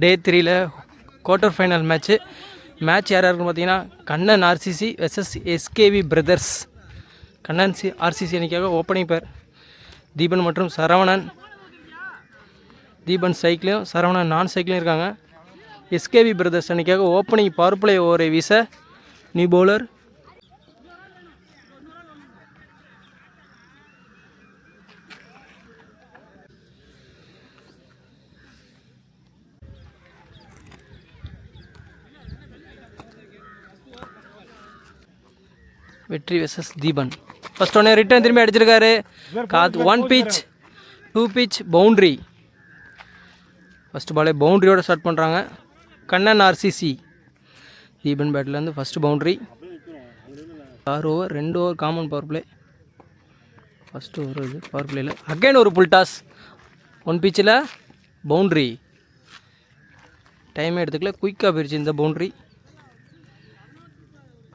டே 3ல் quarter final match யார் யாருன்னு பார்த்தீங்கன்னா Kannan RCC versus SKV brothers. Kannan RCC அணிக்காக ஓப்பனிங் பேர் தீபன் மற்றும் சரவணன். தீபன் சைக்கிளையும் சரவணன் நான் சைக்கிளையும் இருக்காங்க. எஸ்கேவி பிரதர்ஸ் அணிக்காக ஓப்பனிங் பவர் பிளே ஓவரை வீச நியூ பவுலர் வெற்றி வெர்சஸ் தீபன். ஃபர்ஸ்ட் ஒன்று ரிட்டர்ன் திரும்பி அடிச்சிருக்காரு. காத்து 1 pitch 2 pitch பவுண்ட்ரி. ஃபஸ்ட்டு பாலே பவுண்ட்ரியோடு ஸ்டார்ட் பண்ணுறாங்க கண்ணன் ஆர்சிசி. தீபன் பேட்லேருந்து first boundary. 6 over 2 over common power play. First ஒரு இது பவர் பிளேயில் அகைன் ஒரு புல் டாஸ். 1 pitchல் பவுண்ட்ரி. டைமே எடுத்துக்கல, குயிக்காக போயிடுச்சு இந்த பவுண்ட்ரி.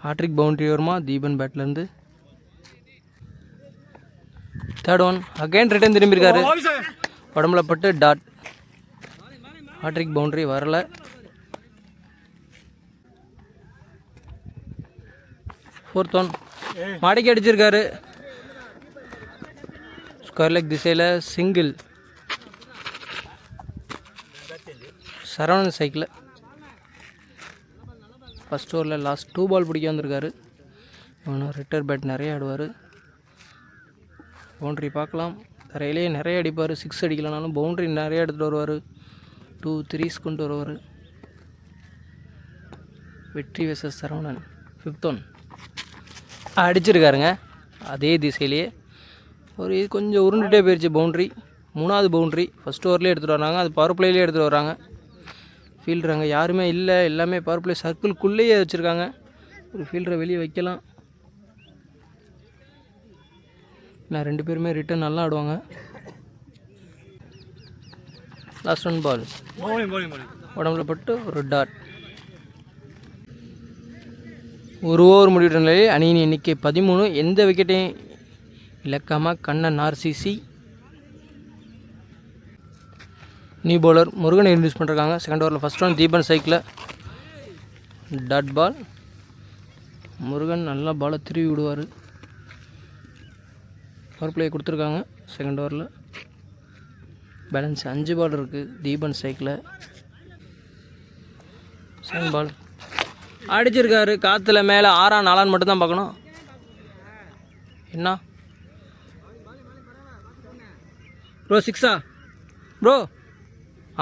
ஹாட்ரிக் பவுண்ட்ரி வருமா தீபன் பேட்லேருந்து. தேர்ட் ஒன் அகைன் ரிட்டர்ன் திரும்பியிருக்காரு. உடம்புல பட்டு டாட். ஹாட்ரிக் பவுண்ட்ரி வரல. ஃபோர்த் ஒன் மாடிக்கு அடிச்சிருக்காரு. ஸ்கொயர் லெக் திசையில் சிங்கிள். சரவணன் சைக்கிள். ஃபஸ்ட் ஓவரில் லாஸ்ட் 2 ball பிடிக்க வந்திருக்காரு. இவனும் ரிட்டர் பேட் நிறைய ஆடுவார். பவுண்ட்ரி பார்க்கலாம். தரையிலேயே நிறைய அடிப்பார். 6 அடிக்கலனாலும் பவுண்ட்ரி நிறைய எடுத்துகிட்டு வருவார். 2 3s கொண்டு வருவார். வெற்றி வெர்சஸ் சரவணன். 5th one அடிச்சிருக்காருங்க. அதே திசையிலேயே ஒரு இது கொஞ்சம் உருண்டுகிட்டே போயிடுச்சு பவுண்ட்ரி. 3வது பவுண்ட்ரி ஃபஸ்ட் ஓவர்லேயே எடுத்துகிட்டு வராங்க. அது பவர் பிளேலேயே எடுத்துகிட்டு வராங்க. ஃபீல்டராங்க யாருமே இல்லை, எல்லாமே பவர் பிளே சர்க்கிள்குள்ளேயே வச்சுருக்காங்க. ஒரு ஃபீல்டரை வெளியே வைக்கலாம். நான் 2 பேருமே ரிட்டர்ன் நல்லா ஆடுவாங்க. லாஸ்ட் 1 ball உடம்புல பட்டு ஒரு டாட். ஒரு ஓவர் முடிவுற நிலையில் அணியின் எண்ணிக்கை 13. எந்த விக்கெட்டையும் இழக்காமல் கண்ணன் ஆர்சிசி. நியூ பவுலர் முருகனை இன்ட்ரடியூஸ் பண்ணுறாங்க. செகண்ட் ஓவரில் first one Deepan cycle dot ball. Murugan நல்லா பாலை திருவி விடுவார். பவர் பிளே கொடுத்துருக்காங்க. செகண்ட் ஓவரில் பேலன்ஸ் 5 ball இருக்குது தீபன் சைக்கிள். செகண்ட் பால் அடிச்சிருக்காரு. காற்றுல மேலே 6 4 மட்டும்தான் பார்க்கணும். என்ன ப்ரோ 6 ப்ரோ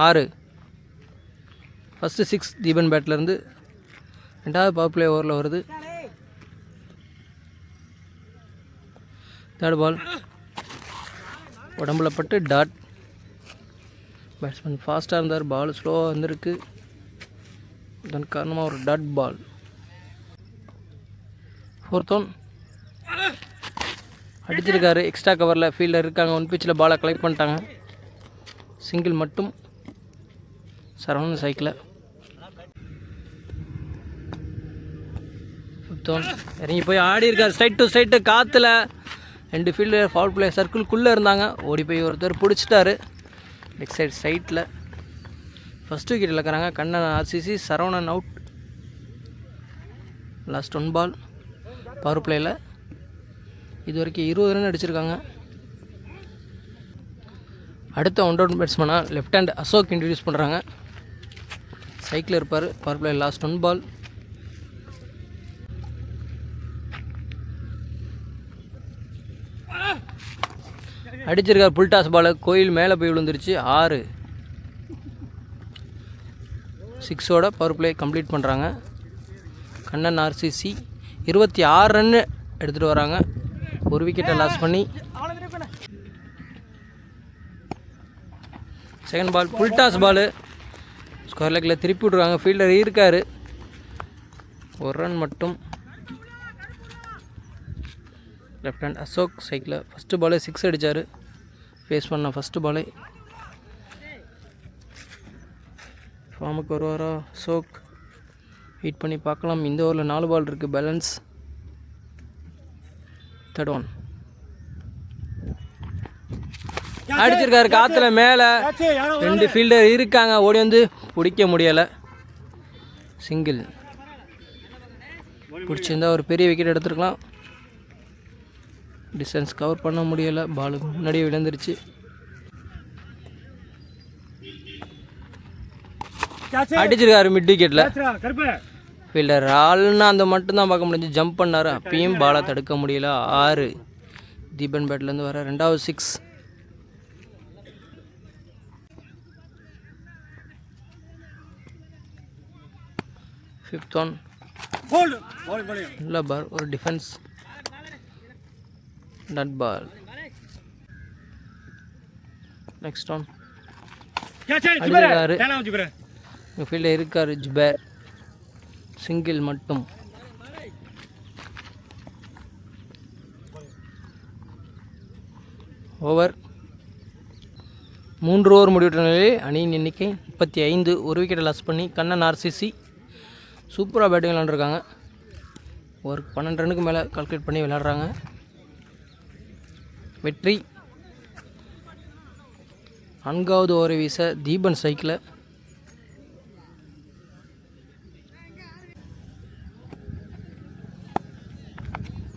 6. ஃபஸ்ட்டு 6 தீபன் பேட்லேருந்து. 2வது பவர் பிளே ஓவரில் வருது. தேர்ட் பால் உடம்புல பட்டு டாட். பேட்ஸ்மேன் ஃபாஸ்ட்டாக இருந்தார், பால் ஸ்லோவாக வந்திருக்கு. அதன் காரணமாக ஒரு டாட் பால். ஃபோர்த் ஒன் அடிச்சிருக்காரு. எக்ஸ்ட்ரா கவரில் ஃபீல்டர் இருக்காங்க. 1 pitchல் பாலை கலெக்ட் பண்ணிட்டாங்க. சிங்கிள் மட்டும் சரவணன் சைக்கிள். 5th ஒன் இறங்கி போய் ஆடி இருக்கார். ஸ்ட்ரைட் டு ஸ்ட்ரைட்டு காற்றுல 2 ஃபீல்டர் பவர் பிளே சர்க்கிள்குள்ளே இருந்தாங்க. ஓடி போய் ஒருத்தர் பிடிச்சிட்டாரு லெக் சைட்டில். ஃபஸ்ட் விக்கெட் இழக்கிறாங்க Kannan RCC. Saravanan out. Last 1 ball power பிளேயில். இது வரைக்கும் 20 run அடிச்சிருக்காங்க. அடுத்த ஒன் டவுன் பேட்ஸ்மேனாக லெஃப்ட் ஹேண்ட் அசோக் இன்ட்ரடியூஸ் பண்ணுறாங்க. சைக்கிள் இருப்பார். Power play last 1 ball. அடிச்சிருக்கார் புல் டாஸ் பால். கோயில் மேலே போய் விழுந்துருச்சு. 6. 6ஓட பவர் பிளே கம்ப்ளீட் பண்ணுறாங்க. கண்ணன் ஆர்சிசி 26 run எடுத்துகிட்டு வராங்க. ஒரு விக்கெட்டை லாஸ் பண்ணி. Second ball full toss ball. Square லெக்கில் திருப்பி விட்ருக்காங்க. ஃபீல்டர் இருக்கார். 1 run மட்டும். Left hand Ashok cycle. First பாலே 6 அடித்தார். ஃபேஸ் பண்ண ஃபஸ்ட்டு பாலே. ஃபார்முக்கு வருவாரா அசோக்? வெயிட் பண்ணி பார்க்கலாம். இந்த ஓவரில் 4 ball இருக்குது பேலன்ஸ். தேர்ட் ஒன் அடிச்சிருக்காரு காற்றுல மேலே. 2 ஃபீல்டர் இருக்காங்க, ஓடி வந்து பிடிக்க முடியலை. சிங்கிள். பிடிச்சிருந்தா ஒரு பெரிய விக்கெட் எடுத்துருக்கலாம். டிஸ்டன்ஸ் கவர் பண்ண முடியலை, பாலு முன்னாடியே விழுந்துருச்சு. அடிச்சிருக்காரு மிட் விக்கெட்டில். ஃபீல்டர் ஆள்னா அந்த மட்டும்தான் பார்க்க முடிஞ்சு. ஜம்ப் பண்ணார், அப்பயும் பாலை தடுக்க முடியல. 6. தீபன் பேட்லேருந்து வர 2வது 6. Fifth one. நல்ல பால், ஒரு டிஃபென்ஸ். நட் பால். Next one. அடிச்சிருக்காரு. ஃபீல்டர் இருக்காரு ஜுபேர். சிங்கிள் மட்டும். ஓவர். 3 ஓவர் முடிவுற்ற நிலையில் அணியின் எண்ணிக்கை 35. ஒரு விக்கெட்டை லாஸ் பண்ணி கண்ணன் ஆர்சிசி சூப்பராக பேட்டிங் விளாண்டுருக்காங்க. ஒரு 12 ரன்னுக்கு மேலே கால்குலேட் பண்ணி விளையாடுறாங்க. வெற்றி. 4வது ஓவரை வீச தீபன் சைக்கிளை.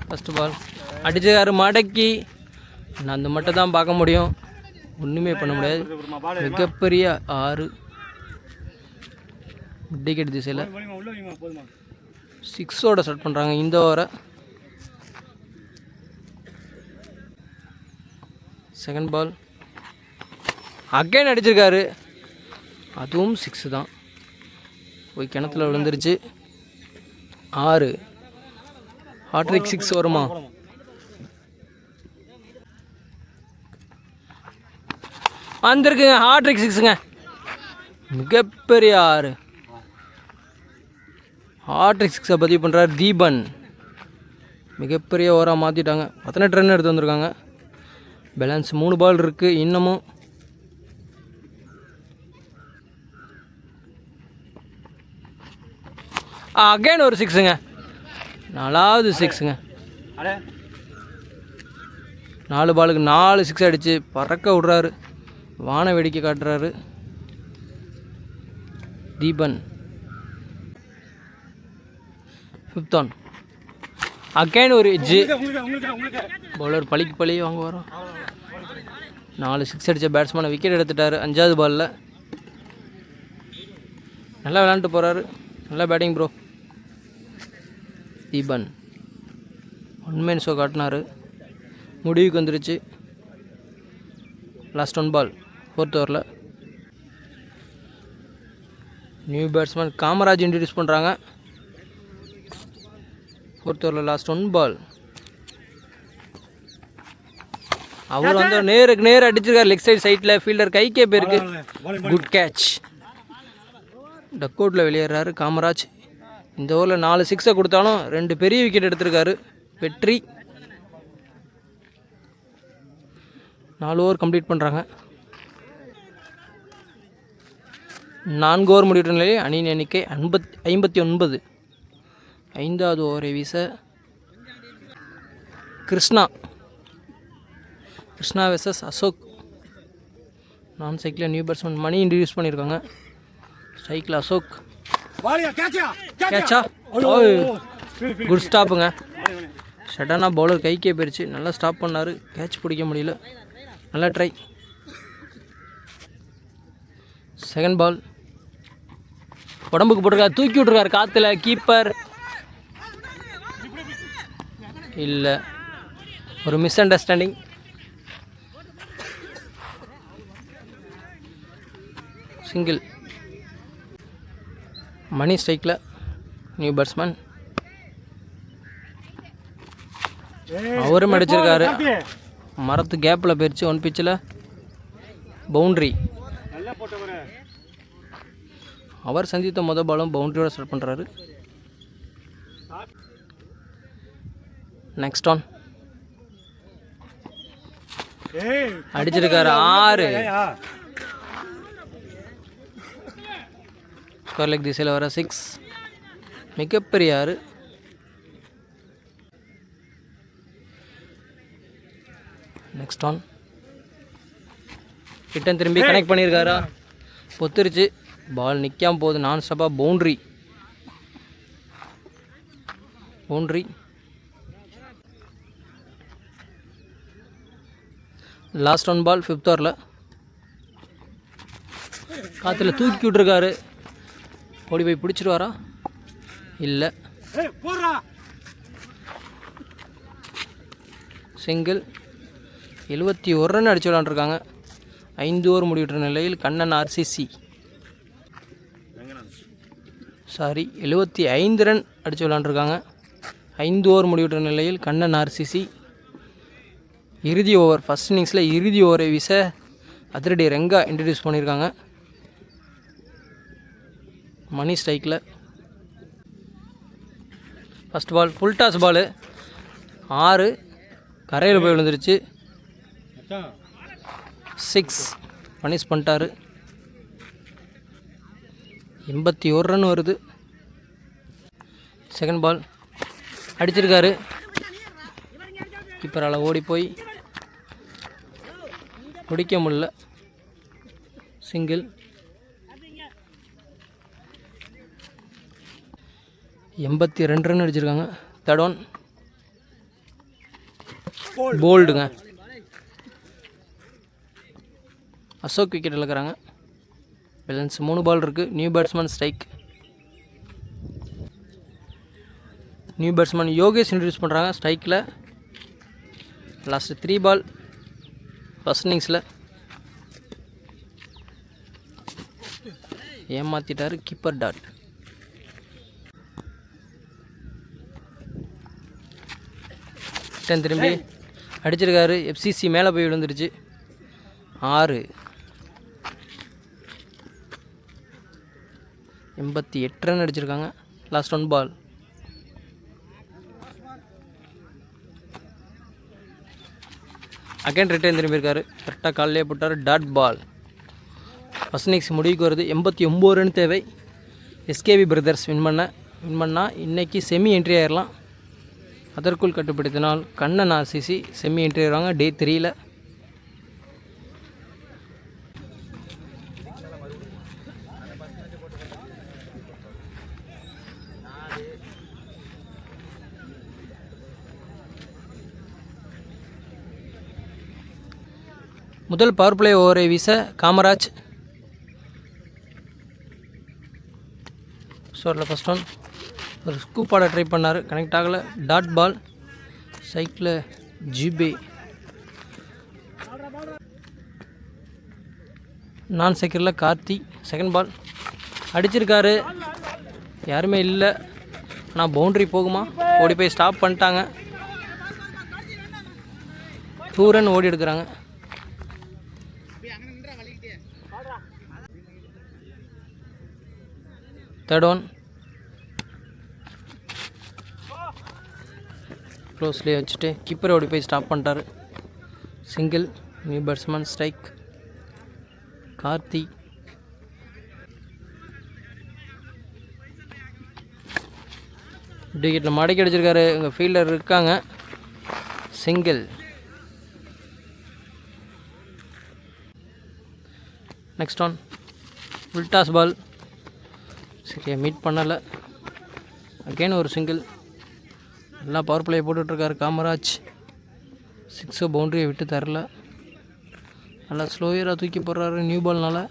ஃபஸ்ட்டு பால் அடிச்சிருக்காரு மடக்கி. நான் அந்த மட்டும் தான் பார்க்க முடியும், ஒன்றுமே பண்ண முடியாது. மிகப்பெரிய 6. விக்கெட் திசையில் 6ஓட ஸ்டார்ட் பண்ணுறாங்க இந்த ஓவரை. செகண்ட் பால் அகைன் அடிச்சிருக்காரு, அதுவும் 6 தான். போய் கிணத்துல விழுந்துருச்சு. 6. ஹாட்ரிக் 6 வருமா? வந்திருக்குங்க, ஹாட்ரிக் 6ங்க. மிகப்பெரிய 6. ஹாட்ரிக் 6 பதிவு பண்ணுறாரு தீபன். மிகப்பெரிய ஓவராக மாற்றிட்டாங்க. 18 ரன் எடுத்து வந்திருக்காங்க. பேலன்ஸ் 3 பால் இருக்குது இன்னமும். அகைன் ஒரு 6ங்க. 4வது 6ங்க. 4 பாலுக்கு 4 6 அடித்து பறக்க விட்றாரு. வான வேடிக்கை காட்டுறாரு தீபன். 5th one. அகைன் ஒரு எட்ஜு. பவுலர் பழிக்கு பழி வாங்க வரோம். 4 6 அடித்த பேட்ஸ்மேனை விக்கெட் எடுத்துட்டார் 5வது பாலில். நல்லா விளாண்டுட்டு போகிறாரு. நல்லா batting bro Deepan. 1 man show காட்டினார். முடிவுக்கு வந்துருச்சு. லாஸ்ட் 1 பால் 4th ஓவரில். நியூ பேட்ஸ்மேன் காமராஜ் இன்ட்ரடியூஸ் பண்ணுறாங்க. 4th ஓவரில் லாஸ்ட் 1 பால். அவர் வந்து நேருக்கு நேர் அடிச்சிருக்காரு லெக் சைடு சைட்டில். ஃபீல்டர் கைக்கே போயிருக்கு. Good catch. டக் அவுட்டில் வெளியேறாரு காமராஜ். இந்த ஓவரில் 4 6 கொடுத்தாலும் 2 பெரிய விக்கெட் எடுத்திருக்காரு. வெற்றி. 4 ஓவர் கம்ப்ளீட் பண்ணுறாங்க. 4 ஓவர் முடிவுற்ற நிலையில் அணியின் எண்ணிக்கை 59. 5வது ஓவரை வீச கிருஷ்ணா வெர்சஸ் அசோக். நான் சைக்கிளில் நியூ பேட்ஸ்மேன் மணி இன்ட்ரடியூஸ் பண்ணியிருக்காங்க. சைக்கிள் அசோக். கேட்சா? குட் ஸ்டாப்புங்க. சடனாக பவுலர் கைக்கே போயிடுச்சு. நல்லா ஸ்டாப் பண்ணார், கேட்ச் பிடிக்க முடியல. நல்லா ட்ரை. செகண்ட் பால் உடம்புக்கு போட்டிருக்காரு, தூக்கி விட்ருக்காரு காற்றுல. கீப்பர் இல்லை, ஒரு மிஸ் அண்டர்ஸ்டாண்டிங். சிங்கிள். மணி ஸ்ட்ரைக்கில் நியூ பேட்ஸ்மேன். அவரும் அடிச்சிருக்காரு. மரத்து கேப்பில் போயிடுச்சு. 1 பிச்சில் பவுண்ட்ரி. அவர் சந்தித்த மொதல் பாலும் பவுண்ட்ரியோட ஸ்டார்ட் பண்ணுறாரு. நெக்ஸ்ட் ஒன் அடிச்சிருக்காரு. 6. ஸ்கொயர் லெக் திசையில் வர 6. மிகப்பெரிய 6. நெக்ஸ்ட் ஒன் ரிட்டன் திரும்பி கனெக்ட் பண்ணியிருக்காரா, பொத்துருச்சு. பால் நிற்காம போகுது. நான் ஸ்டாப்பாக பவுண்ட்ரி. லாஸ்ட் 1 பால் 5th ஓவரில். காற்றுல தூக்கி விட்ருக்காரு. ஓடி போய் பிடிச்சிருவாரா? இல்லை. சிங்கிள். 71 ரன் அடிச்சு விளாண்டுருக்காங்க. 5 ஓவர் முடிவிட்ட நிலையில் கண்ணன் ஆர்சிசி 75 ரன் அடித்து விளாண்டுருக்காங்க. 5 ஓவர் முடிவிட்ட நிலையில் கண்ணன் ஆர்சிசி. இறுதி ஓவர், ஃபஸ்ட் இன்னிங்ஸில் இறுதி ஓவரை வீச அதிரடி ரெங்கா இன்ட்ரடியூஸ் பண்ணியிருக்காங்க. மணி ஸ்ட்ரைக்கில். First ball full toss ball 6 கரையில் போய் விழுந்துருச்சு. 6 பனிஷ் பண்ணிட்டாரு. 81 ரன் வருது. செகண்ட் பால் அடிச்சிருக்காரு. கீப்பரால் ஓடி போய் பிடிக்க முடியல. சிங்கிள். 82 ரன் அடிச்சிருக்காங்க. தேர்ட் ஒன் போல்டுங்க. அசோக் விக்கெட் இழக்கிறாங்க. பேலன்ஸ் 3 பால் இருக்குது. New batsman strike. New batsman Yogesh introduce பண்ணுறாங்க ஸ்ட்ரைக்கில். லாஸ்ட்டு 3 பால் ஃபஸ்ட் இன்னிங்ஸில். ஏமாற்றிட்டார் கீப்பர் டாட். திரும்பி அடிச்சிருக்காரு. எஃப்சிசி மேலே போய் விழுந்துருச்சு. 6 88 ரன் அடிச்சிருக்காங்க. Last 1 ball. அகைன் ரிட்டர்ன் திரும்பியிருக்காரு. கரெக்டாக காலையே போட்டார். Dot ball. ஃபஸ்ட் இன்னிங்ஸ் முடிவுக்கு வருது. 89 ரன் தேவை. எஸ்கேபி பிரதர்ஸ் வின் பண்ணால் இன்றைக்கி செமி என்ட்ரி ஆயிடலாம். அதற்குள் கட்டுப்படுத்தினால் கண்ணன் ஆர்சிசி செமி என்ட்ரி ஆகிறாங்க டே 3ல். முதல் பவர் பிளே ஓவரை வீச காமராஜ். ஷோரில் ஃபஸ்ட் ஒன் ஒரு ஸ்கூப் ஆட ட்ரை பண்ணார். கனெக்ட் ஆகலை. Dot ball. Cycle GPay. நான் சைக்கிளில் கார்த்தி. செகண்ட் பால் அடிச்சிருக்காரு. யாருமே இல்லை. ஆனால் பவுண்ட்ரி போகுமா? ஓடி போய் ஸ்டாப் பண்ணிட்டாங்க. 2 ரன் ஓடி எடுக்கிறாங்க. தேர்ட் ஒன் க்ளோஸ்லேயே வச்சுட்டு கீப்பரை ஓடி போய் ஸ்டாப் பண்ணிட்டாரு. Single. New batsman strike. Karthi. விக்கெட்டில் மடக்கி அடிச்சிருக்காரு. இங்கே ஃபீல்டர் இருக்காங்க. Single. Next one full toss ball. சரியாக மீட் பண்ணலை. அகெயின் ஒரு சிங்கிள். நல்லா பவர் பிளே போட்டுட்ருக்காரு காமராஜ். 6 பவுண்ட்ரியை விட்டு தரல. நல்லா ஸ்லோயராக தூக்கி போடுறாரு நியூ பால்னால்.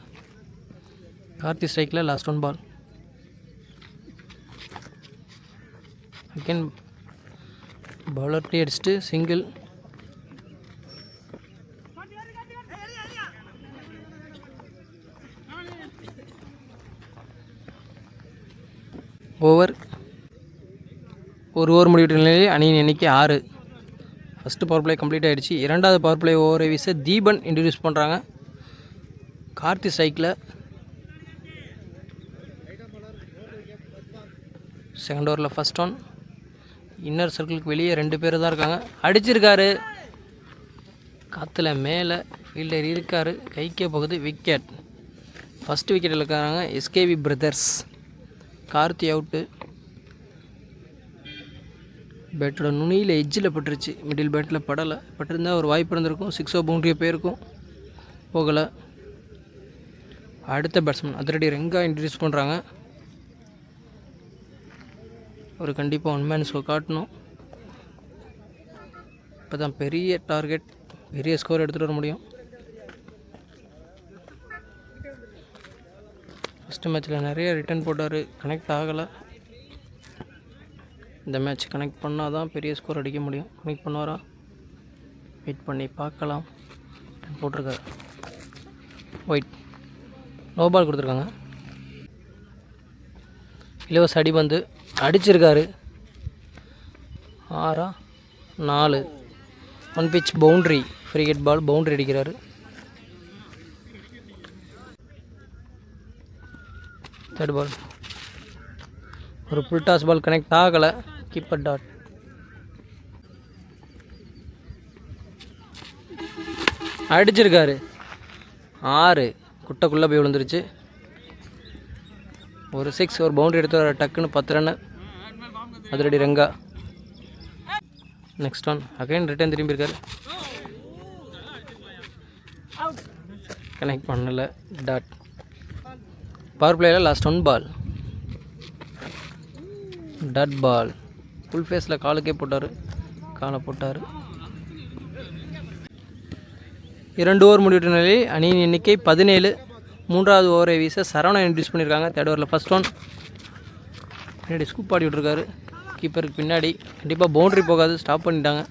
கார்த்தி ஸ்ட்ரைக்கில். லாஸ்ட் 1 பால். அகெயின் பவுலர் டீ அடிச்சுட்டு சிங்கிள். ஓவர். 1 ஓவர் முடிவிட்ட நிலையில் அணியின் எண்ணிக்கை 6. ஃபஸ்ட்டு பவர் பிளே கம்ப்ளீட் ஆகிடுச்சு. 2வது பவர் பிளே ஓவரை வீச தீபன் இன்ட்ரடியூஸ் பண்ணுறாங்க. கார்த்தி சைக்கில். செகண்ட் ஓவரில் ஃபஸ்ட் ஒன். இன்னர் சர்க்கிளுக்கு வெளியே 2 பேர் தான் இருக்காங்க. அடிச்சிருக்காரு. காற்றுல மேலே ஃபீல்டர் இருக்கார். கைக்கே போகுது. விக்கெட். ஃபஸ்ட்டு விக்கெட்டில் இருக்காங்க எஸ்கேவி பிரதர்ஸ். கார்த்தி அவுட்டு. பேட்டோட நுனியில் எஜ்ஜில் பட்டுருச்சு. மிடில் பேட்டில் படலை. பட்டிருந்தால் ஒரு வாய்ப்பு இருந்திருக்கும். 6 பவுண்ட்ரியை போயிருக்கும். போகலை. அடுத்த பேட்ஸ்மேன் அதிரடி ரெங்கா இன்ட்ரடியூஸ் பண்ணுறாங்க. ஒரு கண்டிப்பாக 1 மேன் ஷோ காட்டணும். இப்போ தான் பெரிய டார்கெட், பெரிய ஸ்கோர் எடுத்துகிட்டு வர முடியும். ஃபஸ்ட்டு மேட்ச்சில் நிறைய ரிட்டர்ன் போட்டார், கனெக்ட் ஆகலை. இந்த மேட்ச் கனெக்ட் பண்ணால் தான் பெரிய ஸ்கோர் அடிக்க முடியும். கனெக்ட் பண்ணுவாரா? வெயிட் பண்ணி பார்க்கலாம். போட்டிருக்காரு ஒயிட், நோ பால் கொடுத்துருக்காங்க. இலவச அடிபந்து அடிச்சிருக்காரு. 6-4 1 pitch boundary, free ball boundary அடிக்கிறாரு. தேர்ட் பால் ஒரு புல் டாஸ் பால் கனெக்ட் ஆகலை. Keeper dot. அடிச்சிருக்காரு. 6 குட்டைக்குள்ளே போய் விழுந்துருச்சு. ஒரு 6 ஒரு பவுண்டரி எடுத்து வர டக்குன்னு 10 ரன்னு அதிரடி Renga. Next one again return திரும்பியிருக்காரு. கனெக்ட் பண்ணலை. டாட். பவர் பிளேயில் last 1 ball. Dot ball. Full ஃபேஸில் காலுக்கே போட்டார், காலை போட்டார். 2 ஓவர் முடிவிட்ட நிலையில் அணியின் எண்ணிக்கை 17. 3வது ஓவரை வீச சரவணன் இன்ட்ரடியூஸ் பண்ணியிருக்காங்க. தேர்ட் ஓவரில் ஃபர்ஸ்ட் ஒன். பின்னாடி ஸ்கூப் ஆடி விட்ருக்காரு கீப்பருக்கு பின்னாடி. கண்டிப்பாக பவுண்ட்ரி போகாது, ஸ்டாப் பண்ணிட்டாங்க.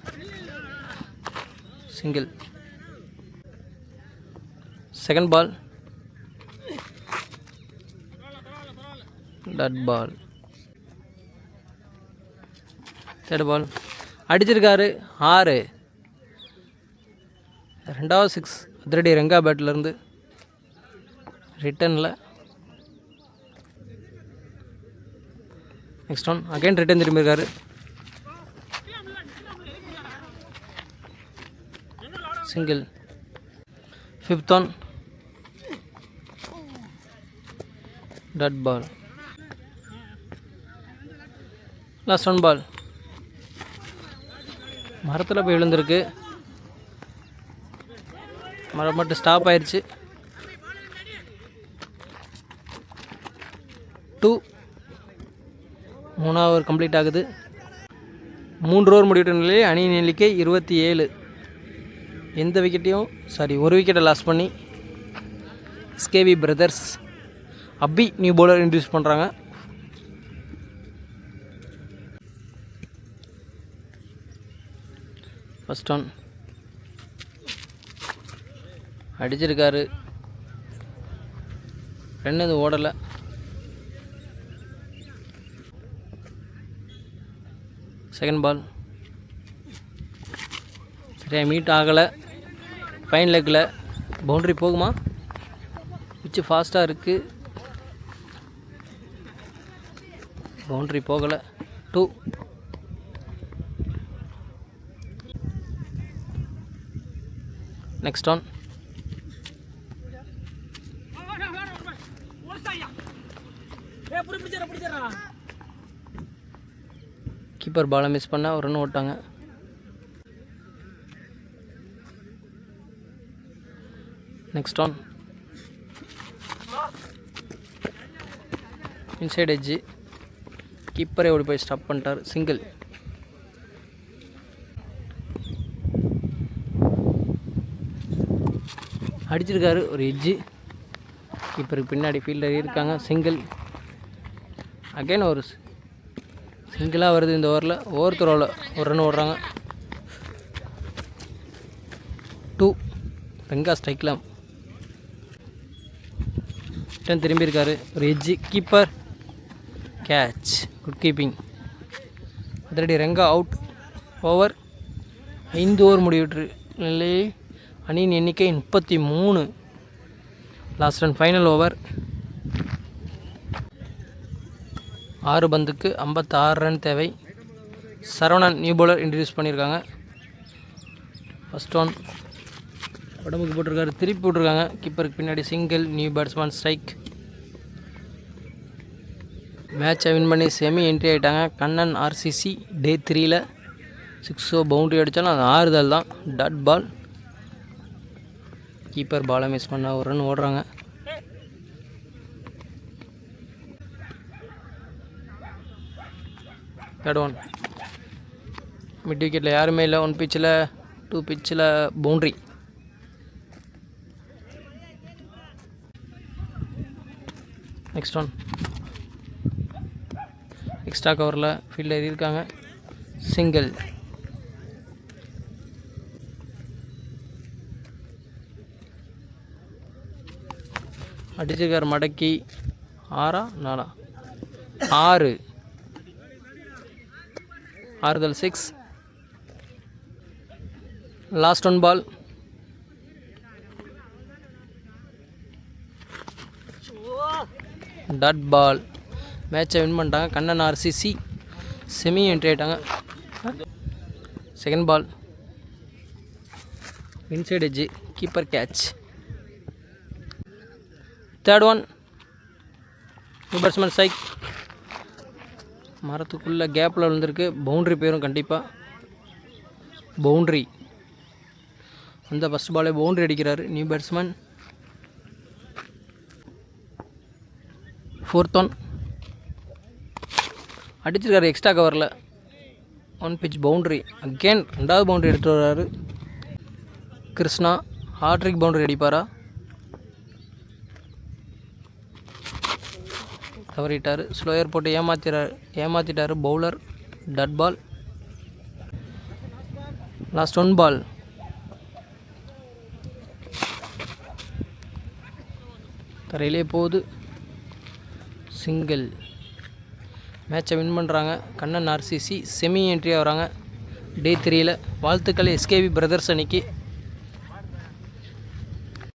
Single. Second ball. Dot ball. Third ball அடிச்சிருக்காரு. 6. 2வது 6 அதிரடி ரெங்கா பேட்டிலேருந்து. ரிட்டனில் நெக்ஸ்ட் ஒன் அகைன் ரிட்டன் திரும்பியிருக்காரு. Single. Fifth one. Dot ball. Last 1 ball. மரத்தில் போய் விழுந்திருக்கு. மரம் மட்டும் ஸ்டாப் ஆயிடுச்சு. 2. 3வது ஓவர் கம்ப்ளீட் ஆகுது. 3 ஓவர் முடிவிட்ட நிலையில் அணியின் எண்ணிக்கை 27. எந்த விக்கெட்டையும் ஒரு விக்கெட்டை லாஸ் பண்ணி எஸ்கேவி பிரதர்ஸ் அபி நியூ பவுலர் இன்ட்ரடியூஸ் பண்ணுறாங்க. ஃபர்ஸ்ட் ஒன் அடிச்சிருக்காரு. 2 ஓடலை. செகண்ட் பால் சரியாக மீட் ஆகலை. ஃபைன் லெக்கில் பவுண்ட்ரி போகுமா? பிச்சு ஃபாஸ்ட்டாக இருக்குது. பவுண்ட்ரி போகலை. 2. Next one. கீப்பர் பாலை மிஸ் பண்ண ஒரு ரன் ஓட்டாங்க. Next one. Inside edge. கீப்பரே ஓடி போய் ஸ்டாப் பண்ணிட்டார். சிங்கிள். அடிச்சிருக்காரு ஒரு எட்ஜு. கீப்பருக்கு பின்னாடி ஃபீல்டர் இருக்காங்க. சிங்கிள். அகைன் ஒரு சிங்கிளாக வருது இந்த ஓவரில். ஓவர் த்ரோவில் ஒரு ரன் ஓடுறாங்க. 2. ரெங்கா ஸ்ட்ரைக்கில் ரிட்டன் திரும்பியிருக்காரு. ஒரு edge. Keeper catch. Good keeping. அதிரடி ரெங்கா அவுட். ஓவர் 5 ஓவர் முடிவிட்டு நிலையில் அணியின் எண்ணிக்கை 33. Last run final over. 6 பந்துக்கு 56 ரன் தேவை. சரவணன் நியூ பவுலர் இன்ட்ரடியூஸ் பண்ணியிருக்காங்க. ஃபர்ஸ்ட் ஒன் உடம்புக்கு போட்டிருக்காரு, திருப்பி போட்டிருக்காங்க. கீப்பருக்கு பின்னாடி சிங்கிள். New batsman strike. மேட்சை வின் பண்ணி செமி என்ட்ரி ஆகிட்டாங்க. கண்ணன் ஆர்சிசி டே 3ல் 6 பவுண்ட்ரி அடித்தாலும் அது ஆறுதல் தான். Dot ball. கீப்பர் பாலை மிஸ் பண்ண ஒரு ரன் ஓடுறாங்க. Third one. மிட் விக்கெட்டில் யாருமே இல்லை. 1 பிச்சில் 2 பிச்சில் பவுண்ட்ரி. Next one. எக்ஸ்ட்ரா கவரில் ஃபீல்டில் இருக்காங்க. சிங்கிள். அடிச்சிருக்கார் மடக்கி. 6 4 6 ஆறுதல் 6. Last 1 ball. Dot ball. மேட்சை வின் பண்ணிட்டாங்க. கண்ணன் ஆர்சிசி செமி என்ட்ரி ஆகிட்டாங்க. Second ball. Inside edge. Keeper catch. Third one. New batsman strike. மரத்துக்குள்ளே கேப்பில் விழுந்திருக்கு. பவுண்ட்ரி போயிடும் கண்டிப்பாக. பவுண்ட்ரி. அந்த ஃபஸ்ட் பாலே பவுண்ட்ரி அடிக்கிறாரு நியூ பேட்ஸ்மேன். Fourth one. அடிச்சிருக்காரு எக்ஸ்ட்ரா கவரில். 1 பிச் பவுண்ட்ரி. அகெயின் 2வது பவுண்ட்ரி எடுத்து வர்றாரு கிருஷ்ணா. ஹாட்ரிக் பவுண்ட்ரி அடிப்பாரா? தவறிட்டார். ஸ்லோயர் போட்டு ஏமாற்றிட்டார் பவுலர். டட் பால். லாஸ்ட் 1 பால். தரையிலே போகுது. சிங்கிள். மேட்சை வின் பண்ணுறாங்க. கண்ணன் ஆர்சிசி செமி என்ட்ரியாக வராங்க டே 3ல். வாழ்த்துக்கள் எஸ்கேவி பிரதர்ஸ் அணிக்கு.